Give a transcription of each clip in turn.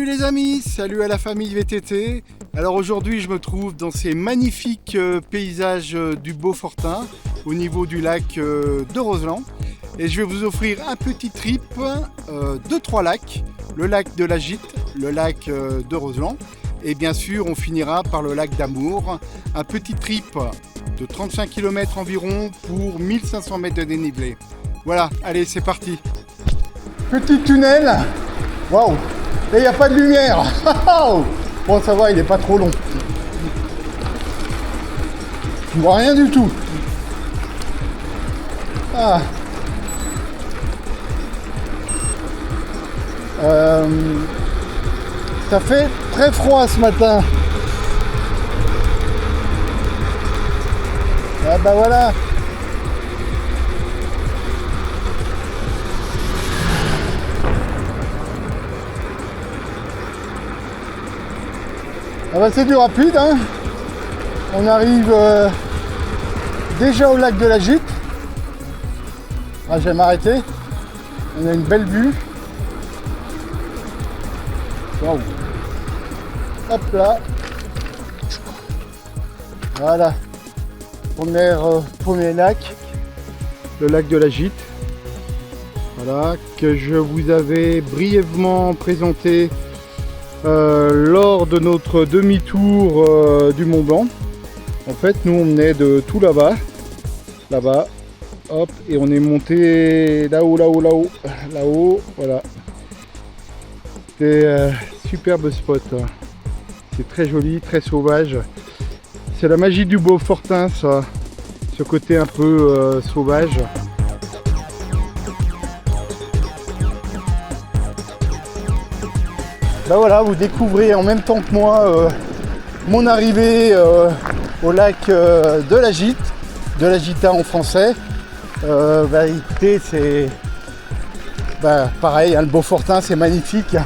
les amis, salut à la famille VTT. Alors aujourd'hui je me trouve dans ces magnifiques paysages du Beaufortain au niveau du lac de Roseland et je vais vous offrir un petit trip de 3 lacs, le lac de la Gite, le lac de Roseland et bien sûr on finira par le lac d'Amour, un petit trip de 35 km environ pour 1500 mètres de dénivelé. Voilà, allez c'est parti. Petit tunnel, waouh, et il n'y a pas de lumière. Bon ça va, il n'est pas trop long. Je vois rien du tout. Ah. Ça fait très froid ce matin. Ah bah voilà. Ah bah c'est du rapide, hein. On arrive déjà au lac de la Gite. Ah, je vais m'arrêter. On a une belle vue. Waouh. Hop là. Voilà. Premier lac. Le lac de la Gite. Voilà, que je vous avais brièvement présenté lors de notre demi-tour du Mont Blanc. En fait nous on venait de tout là-bas, hop, et on est monté là-haut, voilà. C'est superbe spot, c'est très joli, très sauvage. C'est la magie du Beaufortain ça, ce côté un peu sauvage. Là voilà, vous découvrez en même temps que moi mon arrivée au lac de la Gite, de la Gita en français. Écoutez, c'est pareil, hein, le Beaufortain c'est magnifique.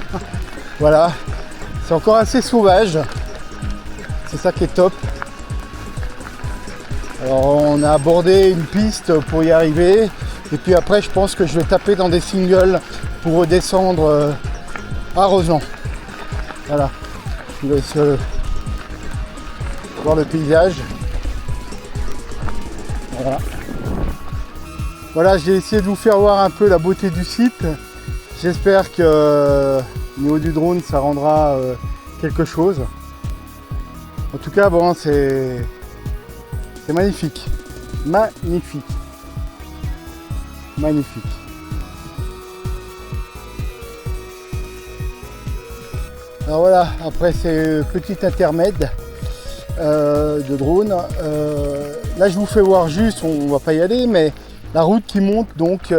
Voilà, c'est encore assez sauvage, c'est ça qui est top. Alors on a abordé une piste pour y arriver et puis après je pense que je vais taper dans des singles pour redescendre à Roseland. Voilà, je vous laisse voir le paysage. Voilà, j'ai essayé de vous faire voir un peu la beauté du site. J'espère que au niveau du drone ça rendra quelque chose. En tout cas, bon, c'est magnifique. Magnifique. Magnifique. Alors voilà, après ces petits intermèdes de drone, là je vous fais voir juste, on va pas y aller, mais la route qui monte donc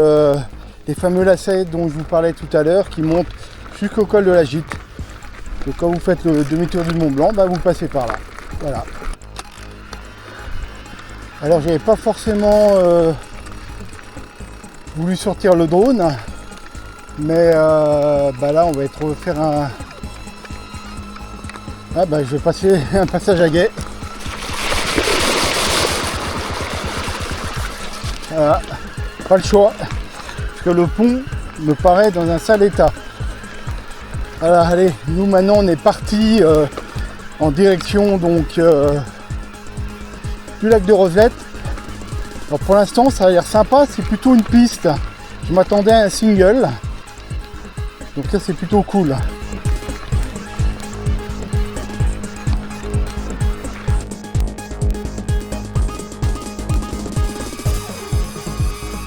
les fameux lacets dont je vous parlais tout à l'heure, qui montent jusqu'au col de la Gite. Donc quand vous faites le demi-tour du Mont Blanc, vous passez par là. Voilà. Alors j'avais pas forcément voulu sortir le drone, mais là on va faire un... je vais passer un passage à guet. Voilà, pas le choix, parce que le pont me paraît dans un sale état. Voilà, allez, nous maintenant on est parti en direction donc du lac de Rosette. Alors pour l'instant ça a l'air sympa, c'est plutôt une piste. Je m'attendais à un single, donc ça c'est plutôt cool.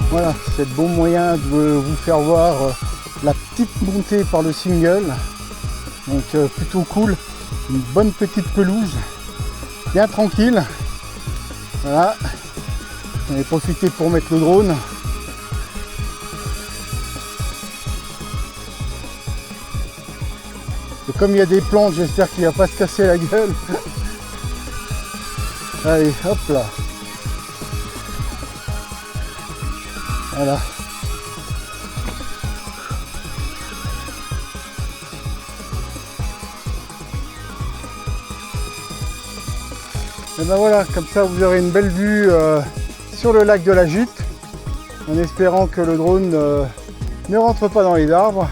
Voilà, c'est le bon moyen de vous faire voir la petite montée par le single. Donc plutôt cool, une bonne petite pelouse, bien tranquille. Voilà, j'en ai profité pour mettre le drone. Et comme il y a des plantes, j'espère qu'il ne va pas se casser la gueule. Allez, hop là. Voilà. Et voilà, comme ça vous aurez une belle vue sur le lac de la Gite, en espérant que le drone ne rentre pas dans les arbres.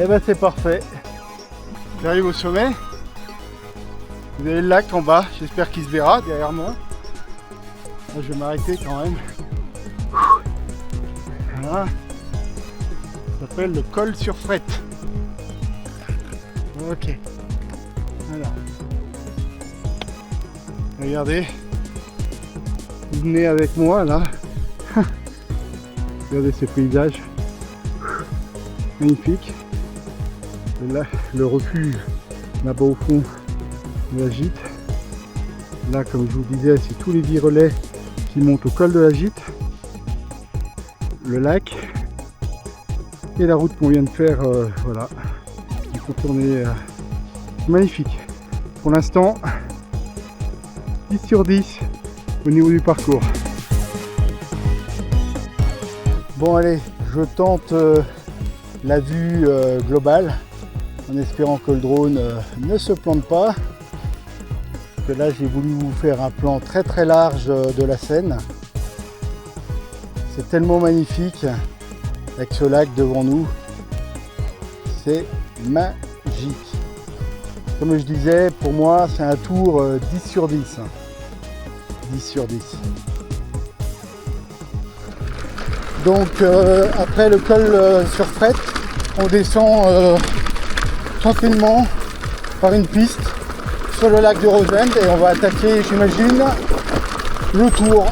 Et ben c'est parfait. J'arrive au sommet. Vous avez le lac en bas, j'espère qu'il se verra derrière moi. Là, je vais m'arrêter quand même. Voilà. Ça s'appelle le col sur Fret. Ok. Voilà. Regardez. Vous venez avec moi là. Regardez ces paysages. Magnifique. Là, le refuge là-bas au fond de la Gîte. Là, comme je vous disais, c'est tous les 10 relais qui montent au col de la Gîte. Le lac. Et la route qu'on vient de faire, voilà. Il faut tourner. Magnifique. Pour l'instant, 10 sur 10 au niveau du parcours. Bon allez, je tente la vue globale en espérant que le drone ne se plante pas. Parce que là j'ai voulu vous faire un plan très très large de la Seine. C'est tellement magnifique avec ce lac devant nous. C'est magique. Comme je disais, pour moi c'est un tour 10 sur 10. 10 sur 10. Donc après le col sur Fret, on descend tranquillement par une piste sur le lac de Rosend et on va attaquer, j'imagine, le tour.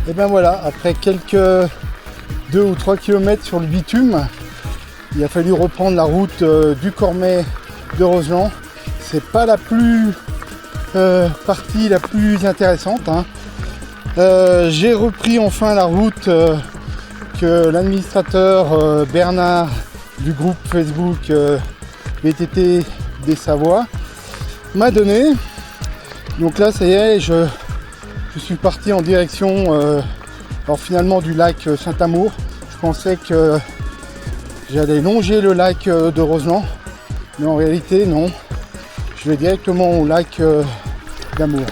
Et ben voilà, après quelques 2 ou 3 km sur le bitume, il a fallu reprendre la route du Cormet de Roseland. C'est pas la partie la plus intéressante, hein. J'ai repris enfin la route que l'administrateur Bernard du groupe Facebook VTT des Savoies m'a donné. Donc là ça y est, je suis parti en direction alors finalement du lac Saint-Amour. Je pensais que j'allais longer le lac de Roseland, mais en réalité non, je vais directement au lac d'Amour.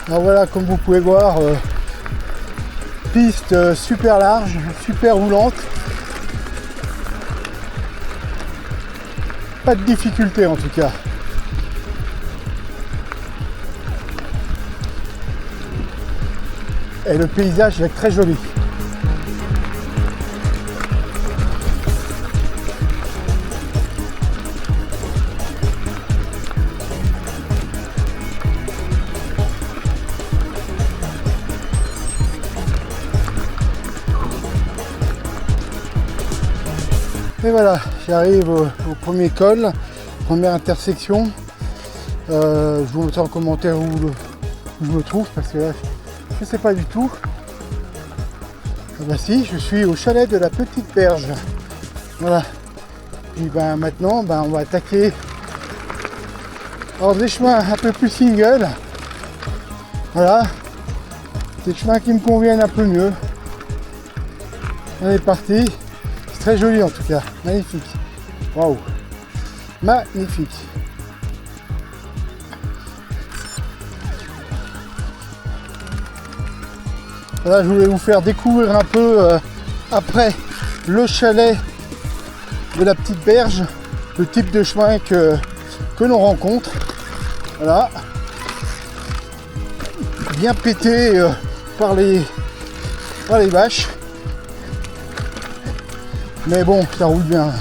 Alors voilà, comme vous pouvez voir, piste super large, super roulante, pas de difficulté en tout cas. Et le paysage est très joli. Et voilà, j'arrive au premier col, première intersection. Je vous mettrai en commentaire où je me trouve parce que là, je ne sais pas du tout. Ah bah si, je suis au chalet de la Petite Berge. Voilà. Et ben maintenant, on va attaquer des chemins un peu plus single. Voilà. Des chemins qui me conviennent un peu mieux. On est parti. C'est très joli en tout cas. Magnifique. Waouh. Magnifique. Voilà, je voulais vous faire découvrir un peu après le chalet de la Petite Berge, le type de chemin que l'on rencontre. Voilà. Bien pété par les vaches. Mais bon, ça roule bien.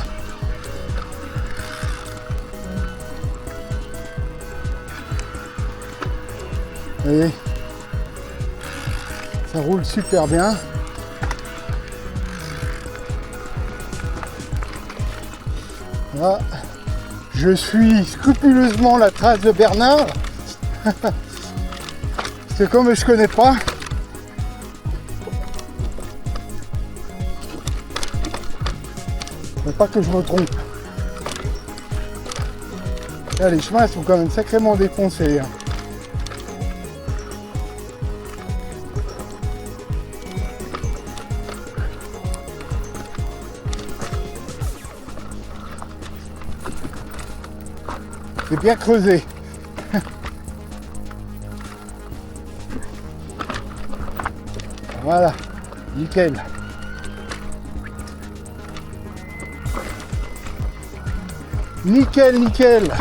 Vous voyez, ça roule super bien. Là, je suis scrupuleusement la trace de Bernard. C'est comme je connais pas. Faut pas que je me trompe. Là, les chemins sont quand même sacrément défoncés, hein. C'est bien creusé. Voilà, nickel. Nickel, nickel.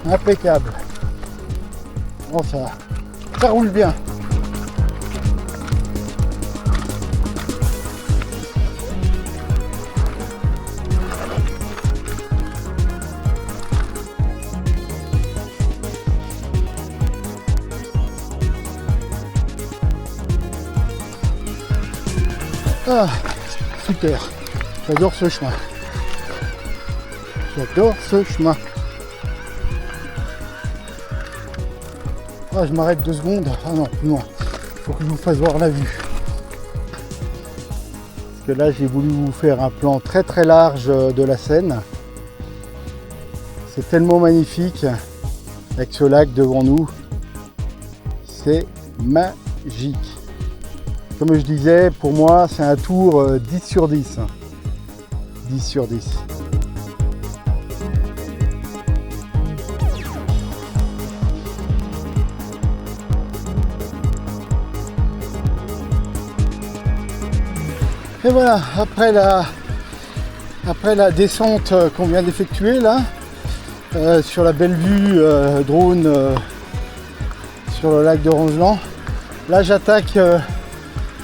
Impeccable. Bon, ça roule bien. Ah, super. J'adore ce chemin. J'adore ce chemin. Ah, je m'arrête 2 secondes. Ah non, plus loin. Il faut que je vous fasse voir la vue. Parce que là, j'ai voulu vous faire un plan très très large de la Seine. C'est tellement magnifique avec ce lac devant nous. C'est magique. Comme je disais, pour moi, c'est un tour 10 sur 10. 10 sur 10. Et voilà, après la descente qu'on vient d'effectuer là, sur la belle vue drone sur le lac de Roseland, là j'attaque,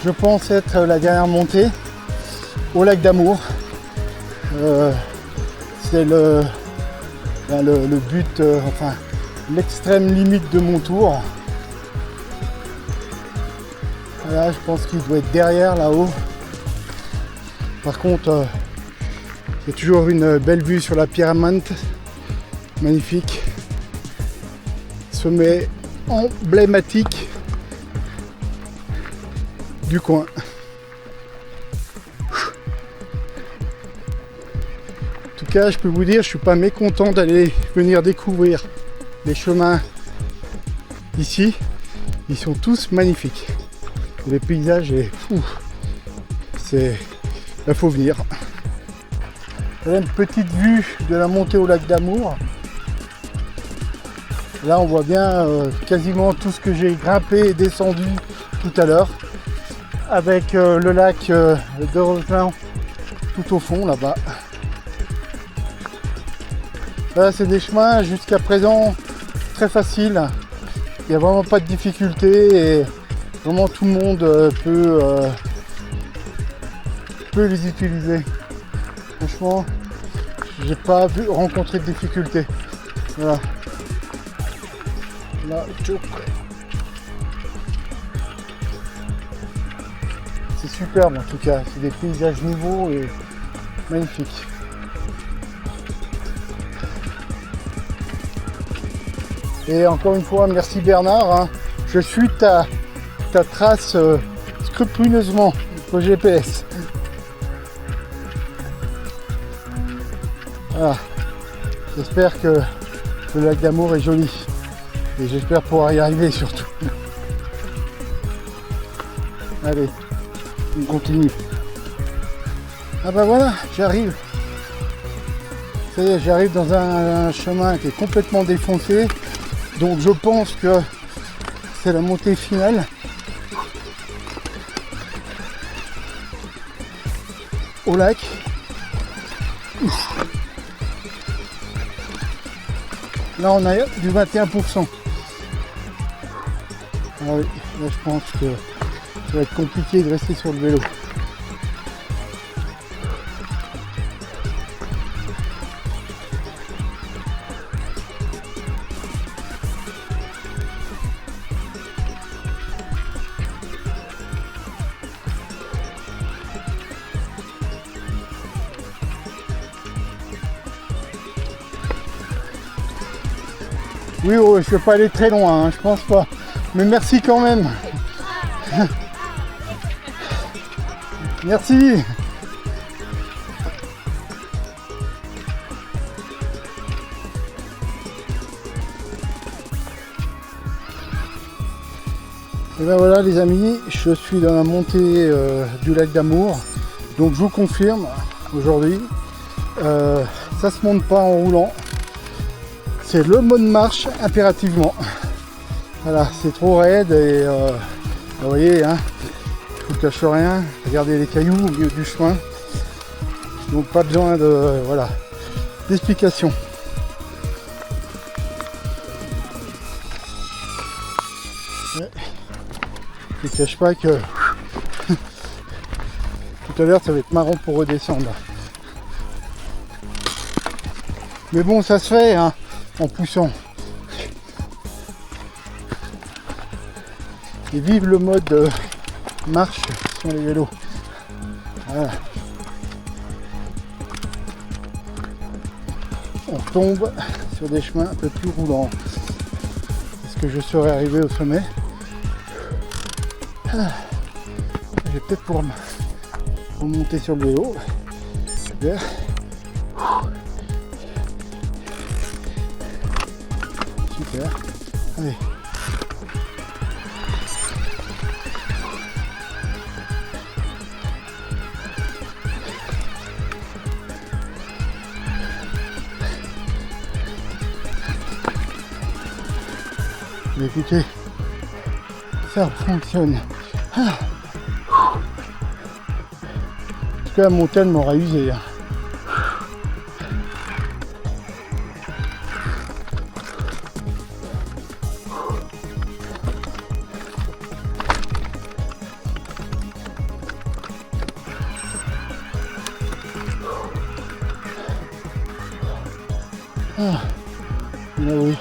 je pense être la dernière montée au lac d'Amour. C'est le but, enfin l'extrême limite de mon tour. Voilà, je pense qu'il doit être derrière là-haut. Par contre, il y a toujours une belle vue sur la Pierre-Amante, magnifique. Sommet emblématique du coin. En tout cas, je peux vous dire, je suis pas mécontent d'aller venir découvrir les chemins ici. Ils sont tous magnifiques. Les paysages, c'est... il faut venir. Voilà une petite vue de la montée au lac d'Amour. Là, on voit bien quasiment tout ce que j'ai grimpé et descendu tout à l'heure. Avec le lac de Roseland tout au fond là-bas. Là, c'est des chemins jusqu'à présent très faciles. Il n'y a vraiment pas de difficulté et vraiment tout le monde peut les utiliser. Franchement, j'ai pas rencontré de difficultés. Voilà. Là, c'est superbe en tout cas. C'est des paysages nouveaux et magnifiques. Et encore une fois, merci Bernard. Hein. Je suis ta trace scrupuleusement au GPS. Voilà. J'espère que le lac d'Amour est joli. Et j'espère pouvoir y arriver surtout. Allez, on continue. Ah bah voilà, j'arrive. Ça y est, j'arrive dans un chemin qui est complètement défoncé. Donc je pense que c'est la montée finale. Au lac. Là on a du 21%. Ah oui, là je pense que ça va être compliqué de rester sur le vélo. Oui, oh, je ne vais pas aller très loin, hein, je pense pas. Mais merci quand même. Merci. Et ben voilà les amis, je suis dans la montée du lac d'Amour. Donc je vous confirme aujourd'hui, ça se monte pas en roulant. C'est le mode marche impérativement. Voilà, c'est trop raide et vous voyez, hein, je vous cache rien, regardez les cailloux au milieu du chemin. Donc pas besoin de voilà d'explication. Ouais. Je ne cache pas que tout à l'heure ça va être marrant pour redescendre. Mais bon, ça se fait hein, en poussant. Et vive le mode marche sur les vélos. Voilà. On tombe sur des chemins un peu plus roulants. Est-ce que je serais arrivé au sommet? Je vais peut-être pouvoir remonter sur le vélo. Super. Super. Allez. Mais écoutez, ça fonctionne. En tout cas, la montagne m'aura usé. Ah, là oui,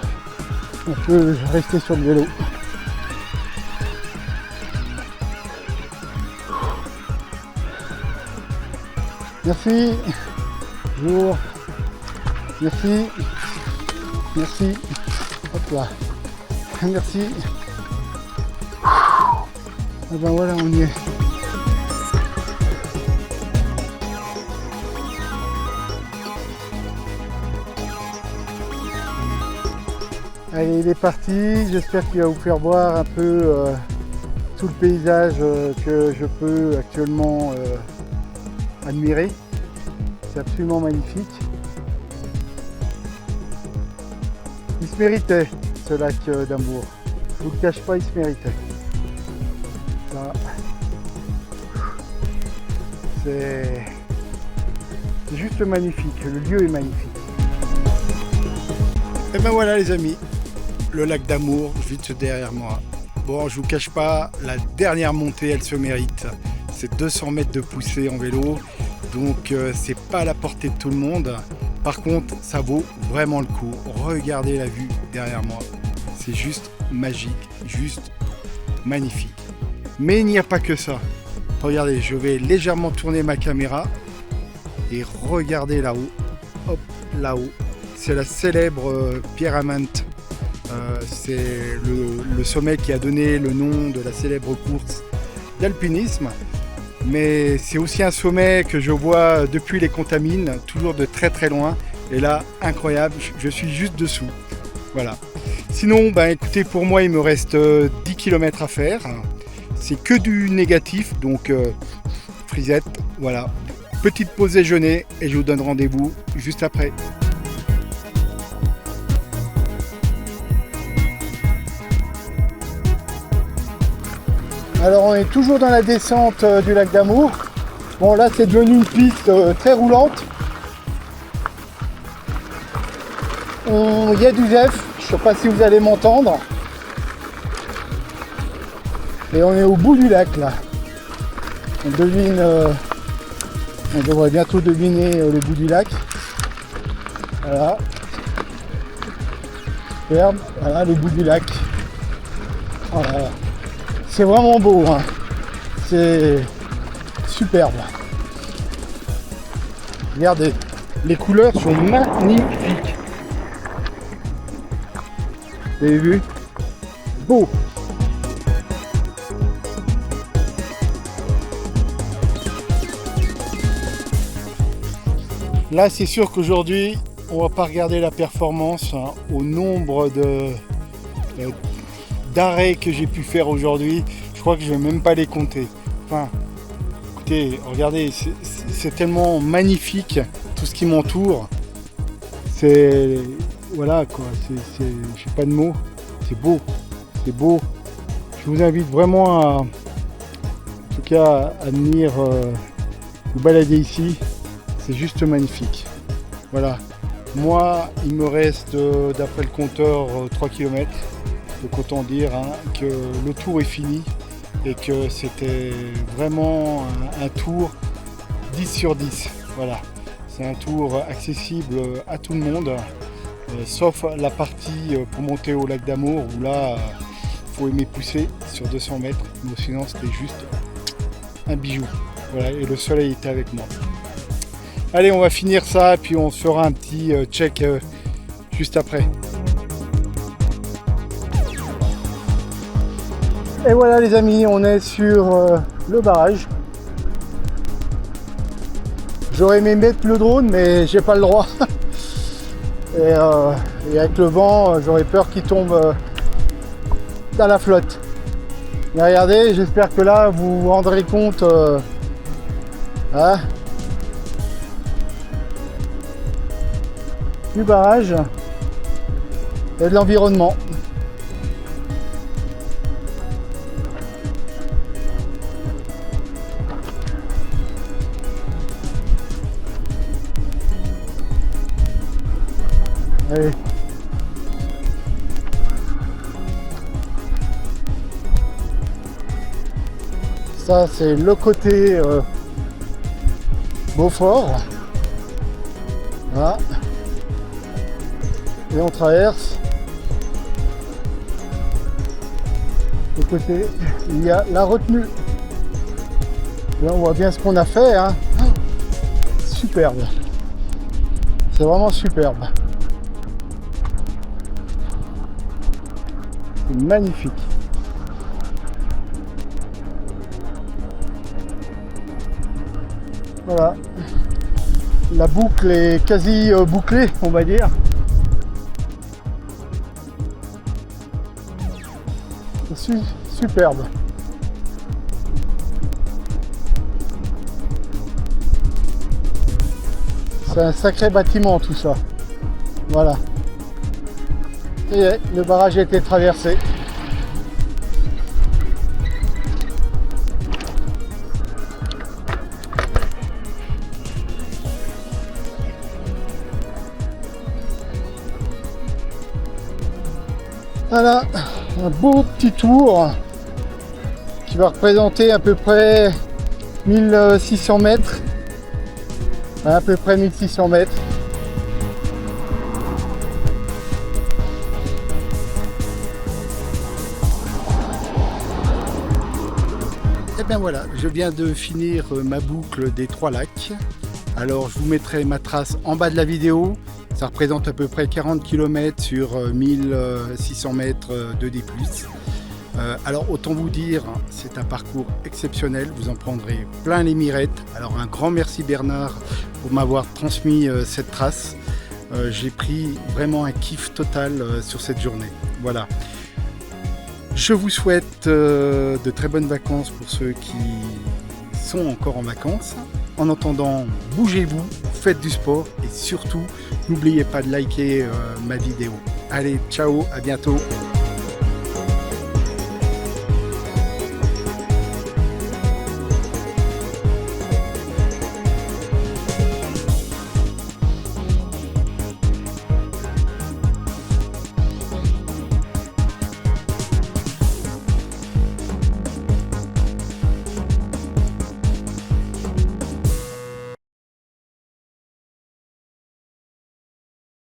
on peut rester sur le vélo. Merci. Bonjour. Merci. Merci. Hop là. Merci. Ah ben voilà, on y est. Allez, il est parti. J'espère qu'il va vous faire voir un peu tout le paysage que je peux actuellement admirer. C'est absolument magnifique. Il se méritait ce lac d'Amour. Je vous le cache pas, il se méritait. Ça, c'est juste magnifique. Le lieu est magnifique. Et ben voilà les amis, le lac d'Amour juste derrière moi. Bon, je vous cache pas, la dernière montée elle se mérite. C'est 200 mètres de poussée en vélo, donc c'est pas à la portée de tout le monde. Par contre, ça vaut vraiment le coup. Regardez la vue derrière moi. C'est juste magique, juste magnifique. Mais il n'y a pas que ça. Regardez, je vais légèrement tourner ma caméra et regardez là-haut. Hop, là-haut. C'est la célèbre pierre Amant. C'est le sommet qui a donné le nom de la célèbre course d'alpinisme. Mais c'est aussi un sommet que je vois depuis les Contamines, toujours de très très loin. Et là, incroyable, je suis juste dessous. Voilà. Sinon, ben, écoutez, pour moi, il me reste 10 km à faire. C'est que du négatif, donc frisette. Voilà. Petite pause déjeuner et je vous donne rendez-vous juste après. Alors on est toujours dans la descente du lac d'Amour. Bon là c'est devenu une piste très roulante. Il y a du zef, je ne sais pas si vous allez m'entendre. Et on est au bout du lac là. On devrait bientôt deviner le bout du lac. Voilà. Superbe, voilà le bout du lac. Voilà. C'est vraiment beau, hein. C'est superbe. Regardez, les couleurs sont magnifiques. Vous avez vu? Beau. Là, c'est sûr qu'aujourd'hui, on va pas regarder la performance hein, au nombre d'arrêts que j'ai pu faire aujourd'hui. Je crois que je vais même pas les compter. Enfin, écoutez, regardez, c'est tellement magnifique tout ce qui m'entoure. C'est voilà quoi. J'ai pas de mots. C'est beau, c'est beau. Je vous invite vraiment à, en tout cas, à venir vous balader ici. C'est juste magnifique. Voilà. Moi, il me reste, d'après le compteur, 3 km. Donc autant dire que le tour est fini et que c'était vraiment un tour 10 sur 10. Voilà. C'est un tour accessible à tout le monde, sauf la partie pour monter au lac d'Amour où là, il faut aimer pousser sur 200 mètres. Mais sinon, c'était juste un bijou. Voilà. Et le soleil était avec moi. Allez, on va finir ça, puis on fera un petit check juste après. Et voilà les amis, on est sur le barrage. J'aurais aimé mettre le drone, mais j'ai pas le droit. Et avec le vent, j'aurais peur qu'il tombe dans la flotte. Mais regardez, j'espère que là, vous vous rendrez compte hein, du barrage et de l'environnement. Allez. Ça c'est le côté Beaufort. Voilà. Et on traverse. De côté, il y a la retenue. Là on voit bien ce qu'on a fait. Hein. Superbe. C'est vraiment superbe. C'est magnifique. Voilà. La boucle est quasi bouclée, on va dire. C'est superbe. C'est un sacré bâtiment tout ça. Voilà. Et le barrage a été traversé. Voilà, un beau petit tour qui va représenter à peu près 1600 mètres. À peu près 1600 mètres. Et bien voilà, je viens de finir ma boucle des 3 lacs. Alors je vous mettrai ma trace en bas de la vidéo. Ça représente à peu près 40 km sur 1600 mètres de D+. Alors autant vous dire, c'est un parcours exceptionnel, vous en prendrez plein les mirettes. Alors un grand merci Bernard pour m'avoir transmis cette trace. J'ai pris vraiment un kiff total sur cette journée. Voilà. Je vous souhaite de très bonnes vacances pour ceux qui sont encore en vacances. En attendant, bougez-vous, faites du sport et surtout, n'oubliez pas de liker ma vidéo. Allez, ciao, à bientôt.